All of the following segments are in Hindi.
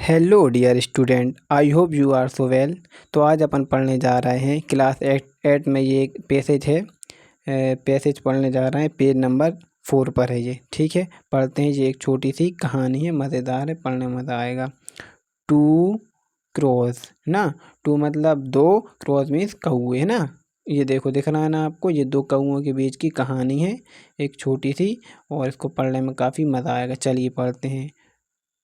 Hello dear student, I hope you are so well. तो आज अपन पढ़ने जा रहे हैं क्लास एट में। ये एक पैसेज है, पैसेज पढ़ने जा रहे हैं। पेज नंबर 4 पर है ये। ठीक है, पढ़ते हैं। ये एक छोटी सी कहानी है, मज़ेदार है, पढ़ने में मज़ा आएगा। टू क्रॉस ना, टू मतलब दो, क्रॉस मीन्स कौवे है ना। ये देखो, दिख रहा है ना आपको, ये दो कौओं के बीच की कहानी है, एक छोटी सी, और इसको पढ़ने में काफ़ी मज़ा आएगा। चलिए पढ़ते हैं।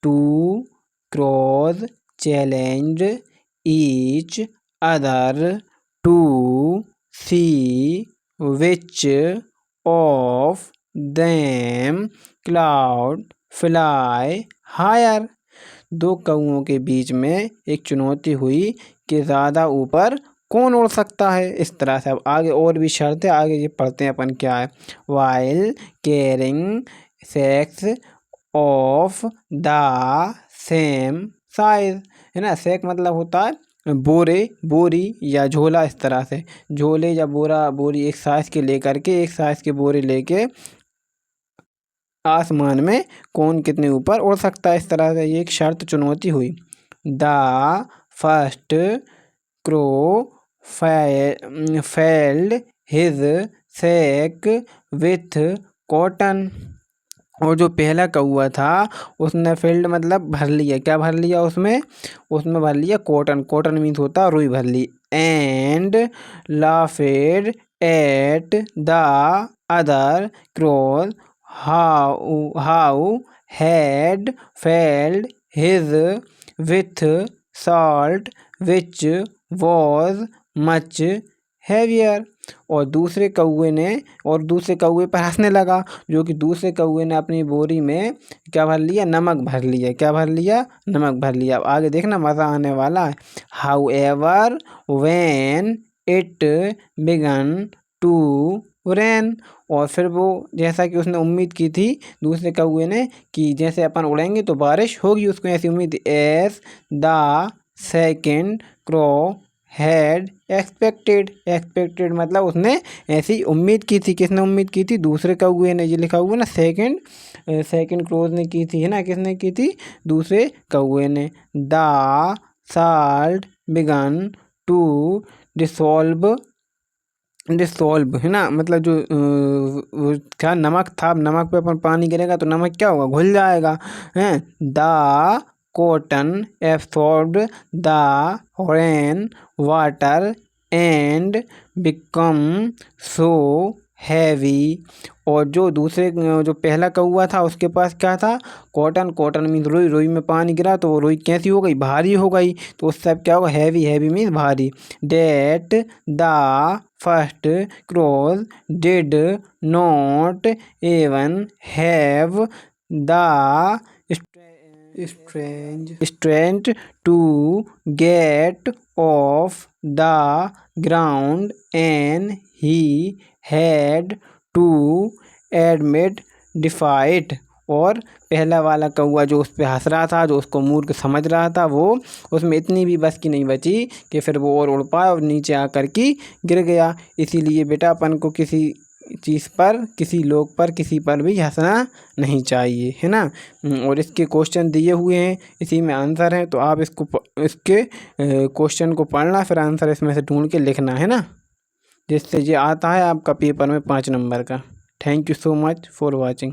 Two crows challenged each other to see which of them cloud fly higher। दो कौओं के बीच में एक चुनौती हुई कि ज़्यादा ऊपर कौन उड़ सकता है। इस तरह से अब आगे और भी शर्त है, आगे ये पढ़ते हैं अपन क्या है। while carrying sacks of the same size है ना। सैक मतलब होता है बोरे, बोरी या झोला। इस तरह से झोले या बोरा, बोरी एक साइज के लेकर के, एक साइज के बोरे लेके आसमान में कौन कितने ऊपर उड़ सकता है। इस तरह से ये एक शर्त चुनौती हुई। The first crow filled his sack with cotton. और जो पहला कौआ था उसने फील्ड मतलब भर लिया। क्या भर लिया उसमें? उसमें भर लिया कॉटन। कॉटन मीन्स होता है रुई, भर ली। And laughed at the other crow who had filled his with salt which was much heavier. और दूसरे कौवे पर हंसने लगा, जो कि दूसरे कौवे ने अपनी बोरी में क्या भर लिया? नमक भर लिया। क्या भर लिया? नमक भर लिया। अब आगे देखना, मज़ा आने वाला है। However when it began to rain. और फिर वो, जैसा कि उसने उम्मीद की थी दूसरे कौवे ने, कि जैसे अपन उड़ेंगे तो बारिश होगी, उसको ऐसी उम्मीद। As the second crow had expected मतलब उसने ऐसी उम्मीद की थी। किसने उम्मीद की थी? दूसरे कौवे ने। ये लिखा हुआ ना, सेकेंड क्रोज ने की थी है ना। किसने की थी? दूसरे कौवे ने। The salt began to dissolve है ना, मतलब जो क्या नमक था, नमक पे अपन पानी गिरेगा तो नमक क्या होगा? घुल जाएगा हैं। The cotton absorbed the rain water and become so heavy. और जो पहला कौआ था उसके पास क्या था? कॉटन मीन्स रुई। रुई में पानी गिरा तो वो रुई कैसी हो गई? भारी हो गई। तो उससे अब क्या होगा? हैवी मीन्स भारी। That the first crows did not even have the strength to get off the ground and he had to admit defeat। और पहला वाला कौआ जो उस पर हंस रहा था, जो उसको मूर्ख समझ रहा था, वो उसमें इतनी भी बस की नहीं बची कि फिर वो और उड़ पाए और नीचे आकर के गिर गया। इसीलिए बेटा अपन को किसी चीज़ पर, किसी लोग पर, किसी पर भी हंसना नहीं चाहिए है ना। और इसके क्वेश्चन दिए हुए हैं, इसी में आंसर है। तो आप इसके क्वेश्चन को पढ़ना, फिर आंसर इसमें से ढूंढ के लिखना है ना, जिससे ये आता है आपका पेपर में 5 नंबर का। Thank you so much for watching.